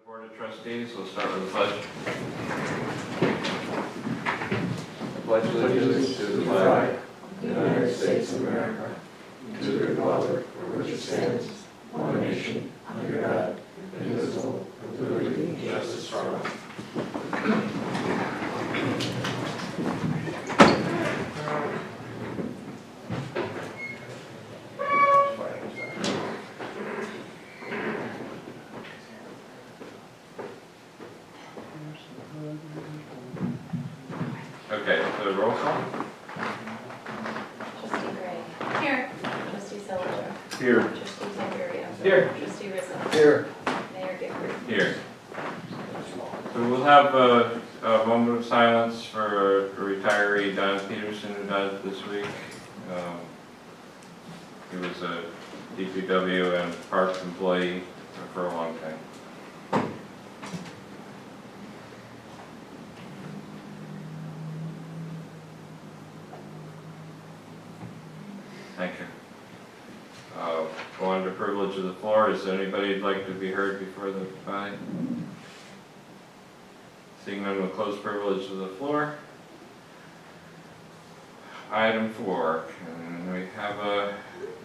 Board of Trustees, we'll start with the pledge. I pledge allegiance to the flag of the United States of America, and to the republic for which it stands, one nation, under God, indivisible, with liberty and justice for all. Okay, so roll call. Trustee Gray. Here. Trustee Solichak. Here. Trustee Zambiri. Here. Trustee Rizzo. Here. Mayor Gifford. Here. So we'll have a moment of silence for a retiree, Don Peterson, who died this week. He was a DPW and Parks employee for a long time. Thank you. Go on to privilege of the floor. Is there anybody who'd like to be heard before the body? Seeing none, we'll close privilege of the floor. Item 4, and we have a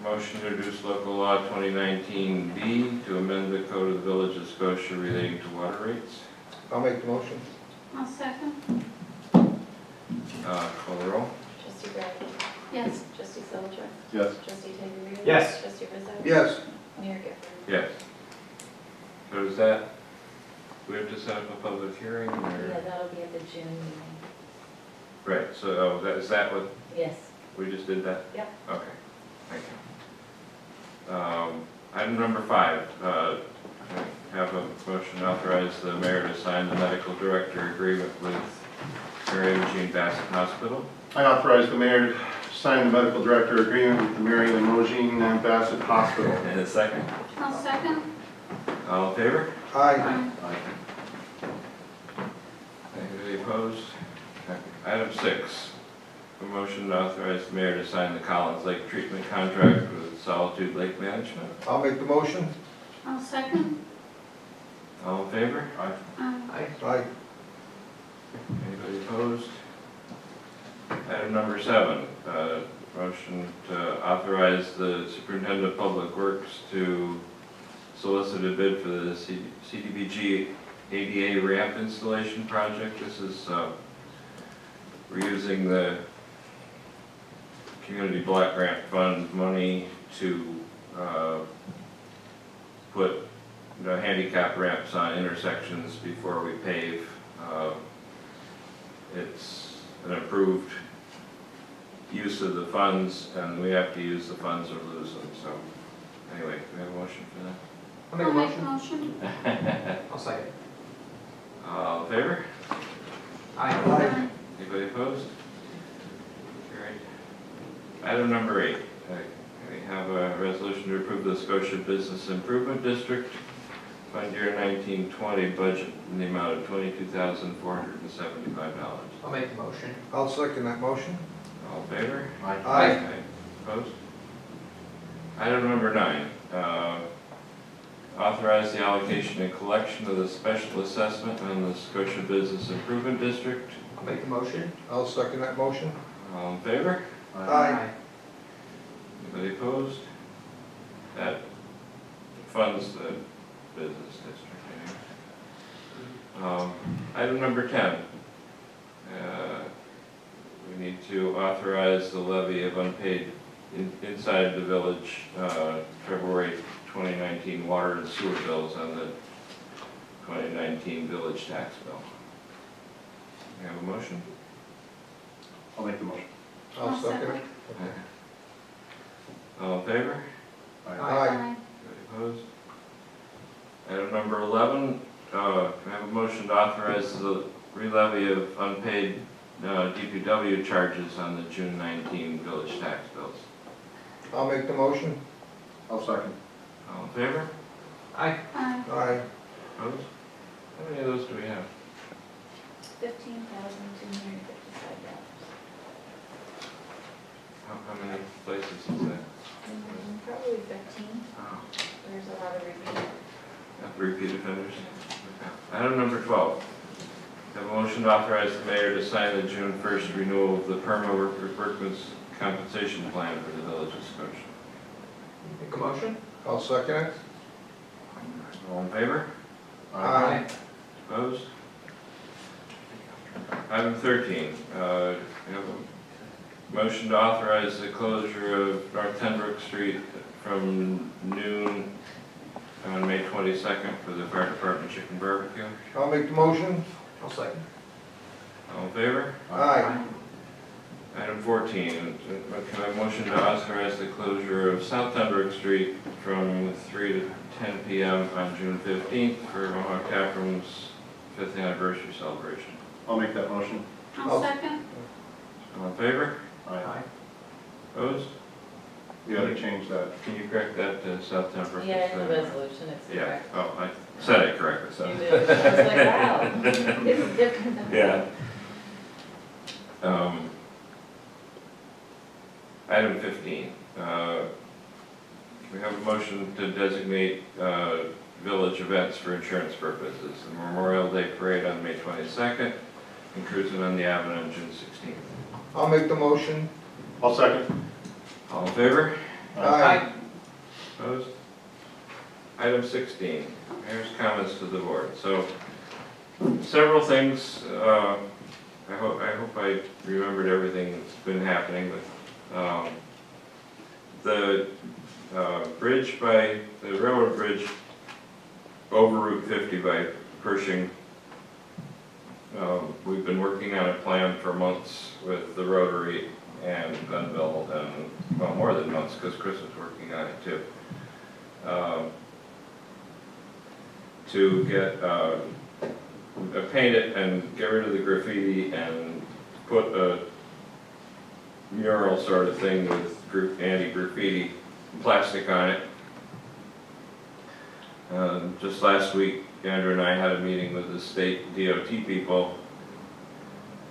motion to introduce local law 2019B to amend the code of the Village of Scotia relating to water rates. I'll make the motion. I'll second. Call the roll. Trustee Gray. Yes. Trustee Solichak. Yes. Trustee Zambiri. Yes. Trustee Rizzo. Yes. Mayor Gifford. Yes. So is that, we have to set up a public hearing or? Yeah, that'll be at the June meeting. Right, so is that what, Yes. we just did that? Yep. Okay, thank you. Item number 5, have a motion to authorize the mayor to sign the medical director agreement with Mary Imogene Bassett Hospital. I authorize the mayor to sign the medical director agreement with the Mary Imogene Bassett Hospital. And a second. I'll second. All in favor? Aye. Anybody opposed? Okay. Item 6, a motion to authorize the mayor to sign the Collins Lake treatment contract with Solitude Lake Management. I'll make the motion. I'll second. All in favor? Aye. Anybody opposed? Item number 7, motion to authorize the superintendent of public works to solicit a bid for the CDBG ADA ramp installation project. This is, we're using the Community Block Grant Fund money to put handicap ramps on intersections before we pave. It's an approved use of the funds, and we have to use the funds or lose them. So anyway, do we have a motion for that? I'll make a motion. I'll second. All in favor? Aye. Anybody opposed? Carried. Item number 8. We have a resolution to approve the Scotia Business Improvement District Fund Year 1920 budget in the amount of $22,475. I'll make the motion. I'll second that motion. All in favor? Aye. Opposed? Item number 9. Authorize the allocation and collection of the special assessment on the Scotia Business Improvement District. I'll make the motion. I'll second that motion. All in favor? Aye. Anybody opposed? That funds the business district. Anyway. Item number 10. We need to authorize the levy of unpaid inside the village February 2019 water and sewer bills on the 2019 village tax bill. We have a motion? I'll make the motion. I'll second it. All in favor? Aye. Anybody opposed? Item number 11, can I have a motion to authorize the re-levy of unpaid DPW charges on the June 19 village tax bills? I'll make the motion. I'll second. All in favor? Aye. Aye. Opposed? How many of those do we have? $15,255. How many places is that? Probably 15. Oh. There's a lot of review. Repeat offenders. Item number 12. Have a motion to authorize the mayor to sign the June 1st renewal of the workman's compensation plan for the village of Scotia. Make a motion? I'll second it. All in favor? Aye. Opposed? Item 13. We have a motion to authorize the closure of North Tenbrook Street from noon on May 22nd for the fire department chicken barbecue. I'll make the motion. I'll second. All in favor? Aye. Item 14, can I have a motion to authorize the closure of South Tenbrook Street from 3 to 10 p.m. on June 15th for Mohawk Taproom's 5th anniversary celebration? I'll make that motion. I'll second. All in favor? Aye. Opposed? You gotta change that. Can you correct that to South Tenbrook? Yeah, in the resolution, it's Yeah, correct. oh, I said it correctly, so. You did. I was like, wow, it's different than. Yeah. Item 15, we have a motion to designate village events for insurance purposes. The Memorial Day Parade on May 22nd, and Cruising on the Avenue on June 16th. I'll make the motion. I'll second. All in favor? Aye. Opposed? Item 16, mayor's comments to the board. So, several things, I hope I remembered everything that's been happening, but the bridge by, the railroad bridge over Route 50 by Pershing, we've been working on a plan for months with the Rotary and Glenville, and, well, more than months, because Chris was working on it too. To get, paint it and get rid of the graffiti and put a mural sort of thing with anti-graffiti plastic on it. Just last week, Andrew and I had a meeting with the state DOT people,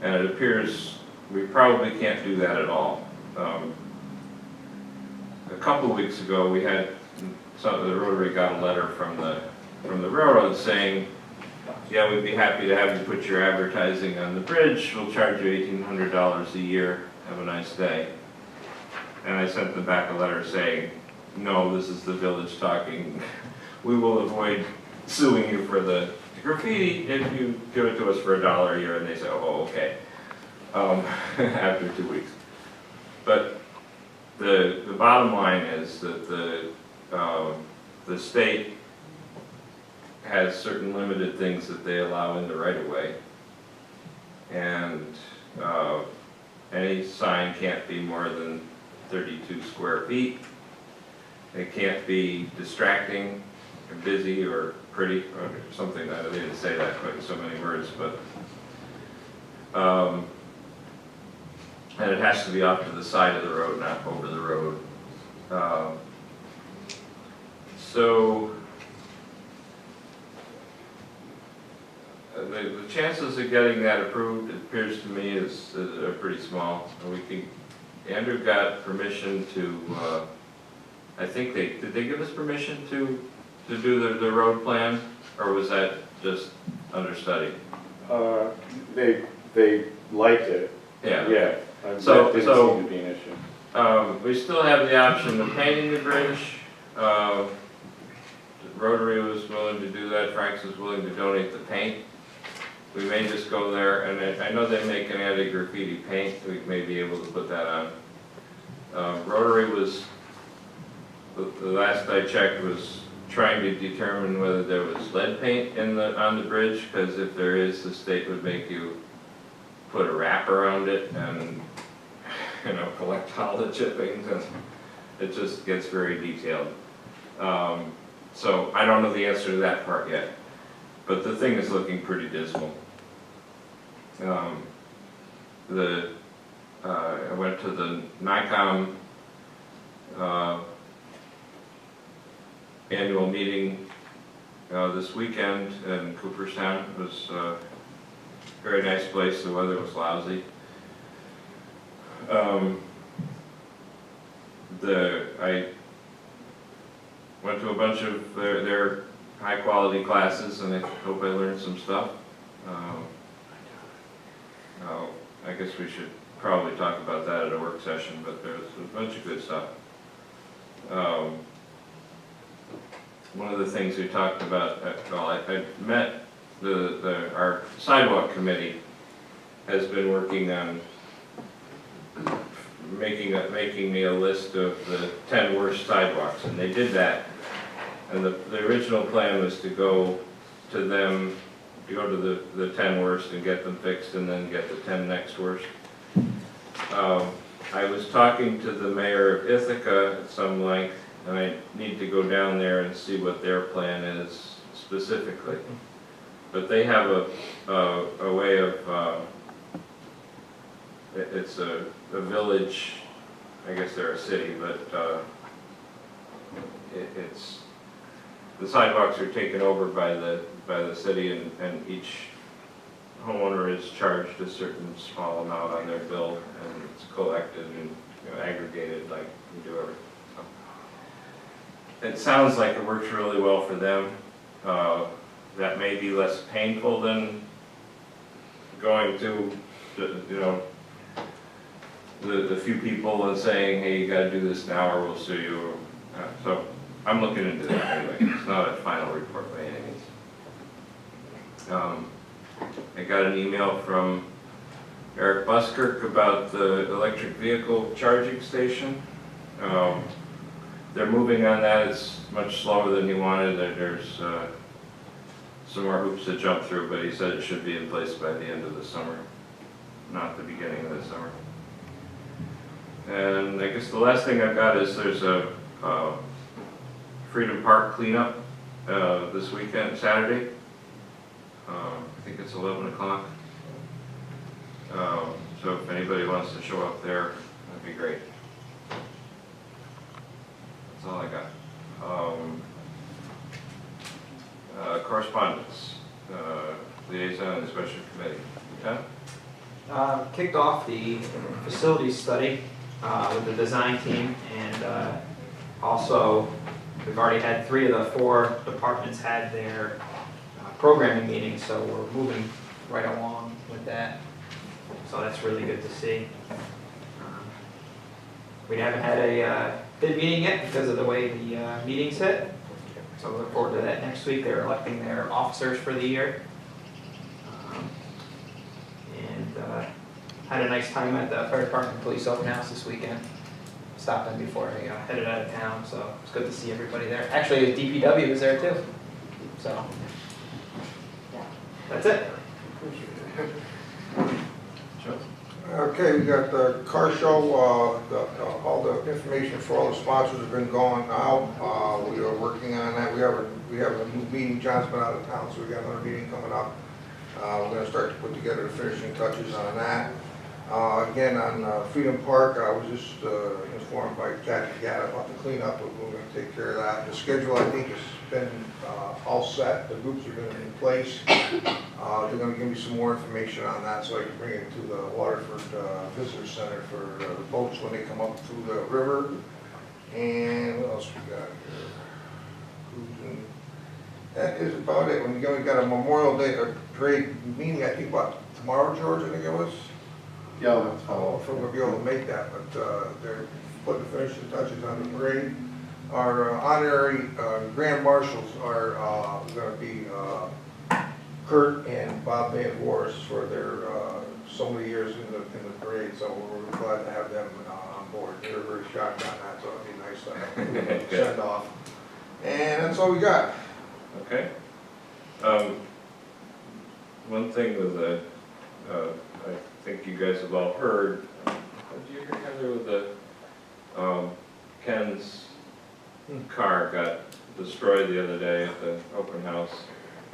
and it appears we probably can't do that at all. A couple of weeks ago, we had the Rotary got a letter from the railroad saying, yeah, we'd be happy to have you put your advertising on the bridge. We'll charge you $1,800 a year. Have a nice day. And I sent them back a letter saying, no, this is the village talking. We will avoid suing you for the graffiti if you give it to us for $1 a year. And they say, oh, okay. After 2 weeks. But the bottom line is that the state has certain limited things that they allow in the right-of-way, and any sign can't be more than 32 square feet. It can't be distracting, or busy, or pretty, or something. I didn't say that quite in so many words, but and it has to be off to the side of the road, not over the road. So the chances of getting that approved, it appears to me, are pretty small. Andrew got permission to, I think did they give us permission to do the road plan, or was that just understudy? They liked it, Yeah. yeah. So- That didn't so- seem to be an issue. We still have the option of painting the bridge. Rotary was willing to do that, Frank's was willing to donate the paint. We may just go there, and I know they make an anti-graffiti paint, we may be able to put that on. Rotary was, the last I checked, was trying to determine whether there was lead paint on the bridge, because if there is, the state would make you put a wrap around it and, collect all the chippings, and it just gets very detailed. So I don't know the answer to that part yet, but the thing is looking pretty dismal. I went to the NICOM annual meeting this weekend in Cooperstown. It was a very nice place, the weather was lousy. I went to a bunch of their high-quality classes, and I hope I learned some stuff. I guess we should probably talk about that at a work session, but there's a bunch of good stuff. One of the things we talked about, I met our sidewalk committee has been working on making me a list of the 10 worst sidewalks, and they did that. And the original plan was to go to them, to go to the 10 worst and get them fixed, and then get the 10 next worst. I was talking to the mayor of Ithaca at some length, and I need to go down there and see what their plan is specifically. But they have a way of, it's a village, I guess they're a city, but it's, the sidewalks are taken over by the city, and each homeowner is charged a certain small amount on their bill, and it's collected and, you know, aggregated like we do everything. So it sounds like it works really well for them. That may be less painful than going to, you know, the few people and saying, hey, you gotta do this now or we'll sue you. So I'm looking into that anyway. It's not a final report by any means. I got an email from Eric Buskirk about the electric vehicle charging station. They're moving on that. It's much slower than he wanted. There's some more hoops to jump through, but he said it should be in place by the end of the summer, not the beginning of the summer. And I guess the last thing I've got is there's a Freedom Park cleanup this weekend, Saturday. I think it's 11 o'clock. So if anybody wants to show up there, that'd be great. That's all I got. Correspondence, liaison and special committee. Tom? Kicked off the facilities study with the design team, and also we've already had 3 of the 4 departments had their programming meetings, so we're moving right along with that. So that's really good to see. We haven't had a bid meeting yet because of the way the meetings hit. So we look forward to that next week. They're electing their officers for the year. Had a nice time at the fire department and police open house this weekend. Stopped in before I headed out of town, so it's good to see everybody there. Actually, the DPW was there too. So that's it. Okay, we got the car show, all the information for all the sponsors have been going out. We are working on that. We have a new meeting. John's been out of town, so we got another meeting coming up. We're gonna start to put together the finishing touches on that. Again, on Freedom Park, I was just informed by Kathy Gadd about the cleanup, but we're gonna take care of that. The schedule, I think, has been all set. The groups are gonna be in place. They're gonna give me some more information on that so I can bring it to the Waterford Visitor Center for the boats when they come up through the river. And what else we got here? Cruising. That is about it. We got a Memorial Day parade meeting, I think, what, tomorrow, George, I think it was? Yeah, that's I don't fine. know if we're gonna be able to make that, but they're putting the finishing touches on the parade. Our honorary grand marshals are gonna be Kurt and Bob Van Voorst for their so many years in the parade, so we're glad to have them on board. They're very shocked on that, so it'd be nice to have them send off. And that's all we got. Okay. One thing with the, I think you guys have all heard, did you hear, Heather, with the, Ken's car got destroyed the other day at the open house?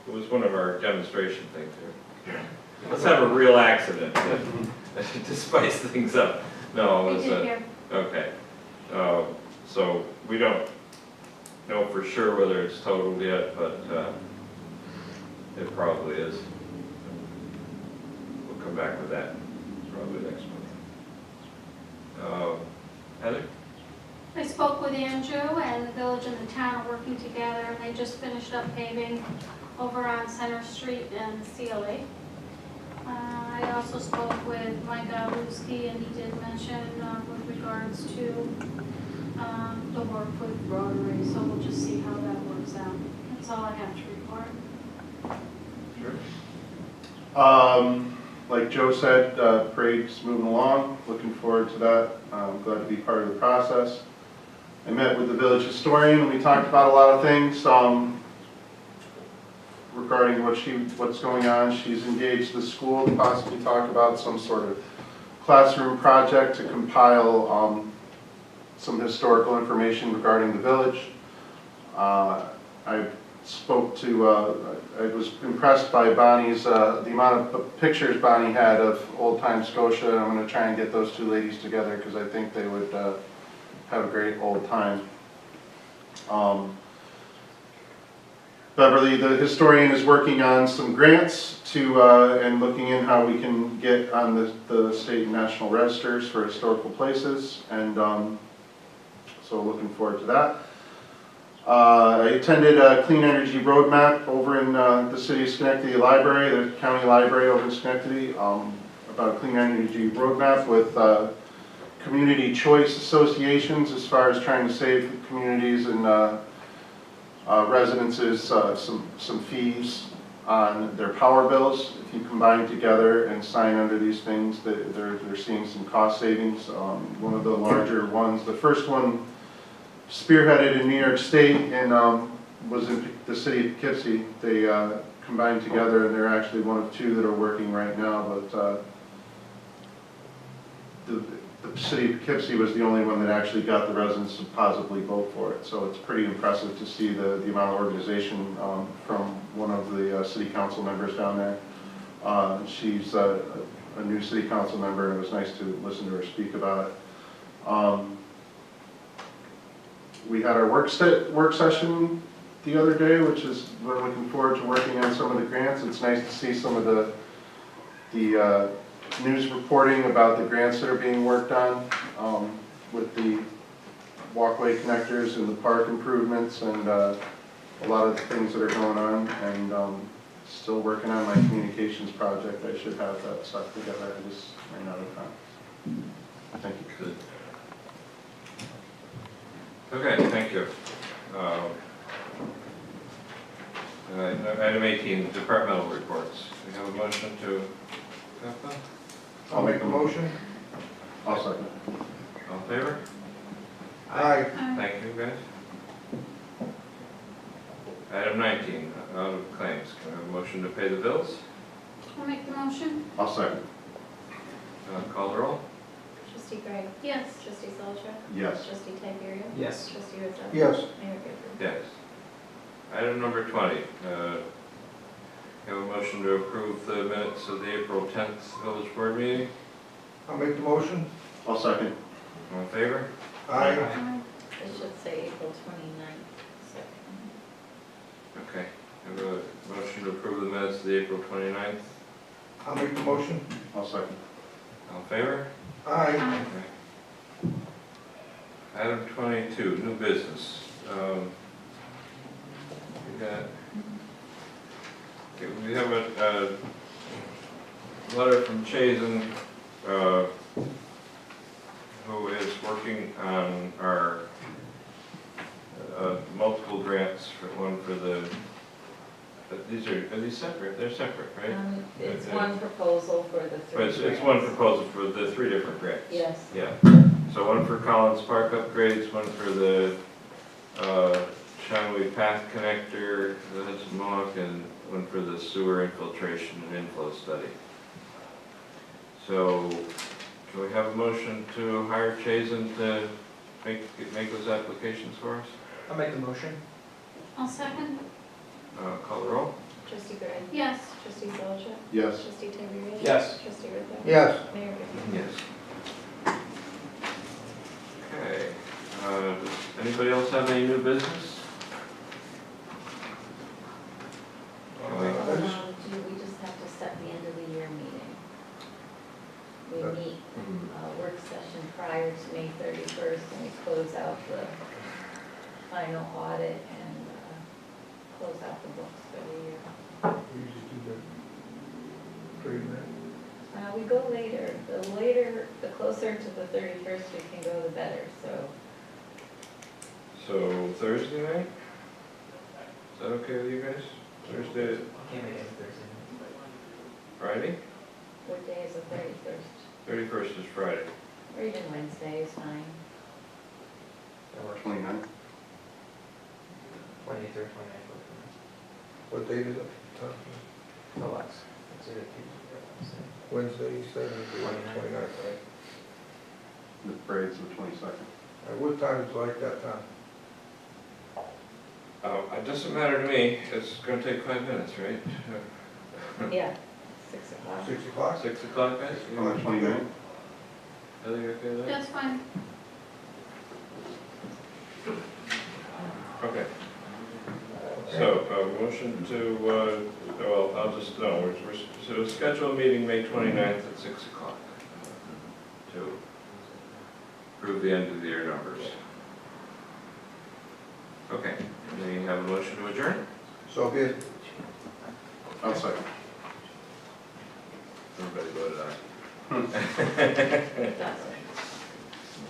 It was one of our demonstration things here. Let's have a real accident to spice things up. No, it We was did hear. okay. So we don't know for sure whether it's totaled yet, but it probably is. We'll come back with that probably next month. Heather? I spoke with Anjou and the village and the town are working together. They just finished up paving over on Center Street and CLA. I also spoke with Mike Galuski, and he did mention with regards to the work with Rotary, so we'll just see how that works out. That's all I have to report. Sure. Like Joe said, parade's moving along, looking forward to that. I'm glad to be part of the process. I met with the village historian, and we talked about a lot of things regarding what's going on. She's engaged the school to possibly talk about some sort of classroom project to compile some historical information regarding the village. I spoke to, I was impressed by Bonnie's, the amount of pictures Bonnie had of old time Scotia. I'm going to try and get those two ladies together because I think they would have a great old time. Beverly, the historian, is working on some grants to, and looking in how we can get on the state and national registers for historical places, and so looking forward to that. I attended a Clean Energy Roadmap over in the City of Schenectady Library, the county library over in Schenectady, about a Clean Energy Roadmap with community choice associations as far as trying to save communities and residences some fees on their power bills. If you combine together and sign under these things, they're seeing some cost savings. One of the larger ones, the first one spearheaded in New York State and was in the city of Poughkeepsie. They combined together, and they're actually one of two that are working right now, but the city of Poughkeepsie was the only one that actually got the residents to positively vote for it. So it's pretty impressive to see the amount of organization from one of the city council members down there. She's a new city council member, and it was nice to listen to her speak about it. We had our work session the other day, which is, we're looking forward to working on some of the grants. It's nice to see some of the news reporting about the grants that are being worked on with the walkway connectors and the park improvements and a lot of the things that are going on, and still working on my communications project. I should have that stuff together. I just ran out of time. Thank you. Good. Okay, thank you. Item 18, departmental reports. We have a motion to accept them? I'll make the motion. I'll second. All in favor? Aye. Thank you, guys. Item 19, out of claims. Can I have a motion to pay the bills? I'll make the motion. I'll second. Call the roll? Trustee Gregg? Yes. Trustee Solichak? Yes. Trustee Tiberio? Yes. Trustee Rizzo? Yes. Mayor Gifford? Yes. Item number 20, have a motion to approve the minutes of the April 10th village board meeting. I'll make the motion. I'll second. All in favor? Aye. It should say April 29th. Okay. Have a motion to approve the minutes of the April 29th. I'll make the motion. I'll second. All in favor? Aye. Okay. Item 22, new business. We have a letter from Chazen, who is working on our multiple grants, one for the, are these separate? They're separate, right? It's one proposal for the three But it's grants. one proposal for the three different grants. Yes. Yeah, so one for Collins Park upgrades, one for the Shanway Path Connector, the Hudson Mohawk, and one for the sewer infiltration and inflow study. So, can we have a motion to hire Chazen to make those applications for us? I'll make the motion. I'll second. Call the roll? Trustee Gregg? Yes. Trustee Solichak? Yes. Trustee Tiberio? Yes. Trustee Rizzo? Yes. Mayor Gifford? Yes. Okay, does anybody else have any new business? We just have to set the end of the year meeting. We meet work session prior to May 31st, and we close out the out the books for the year. We usually do the pretty minute. We go later. The later, the closer to the 31st we can go, the better, so. So Thursday night? Is that okay with you guys? Thursday, Can't make it Thursday. Friday? What day is the 31st? 31st is Friday. Or even Wednesday is fine. That works. 29. 23rd, 29th, works for me. What date is it? No less. It's either Tuesday or Wednesday. Wednesday, you said, and the 29th. 29th, right? The parade's the 22nd. At what time is like that time? It doesn't matter to me, it's gonna take 5 minutes, right? Yeah, 6 o'clock. 6 o'clock? 6 o'clock, guys? On the 29th? Are you okay with that? That's fine. Okay. So, motion to, well, I'll just, no, so schedule a meeting May 29th at 6 o'clock to approve the end of the year numbers. Okay, we have a motion to adjourn? So be it. I'll second. Everybody voted aye. That's it.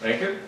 Thank you.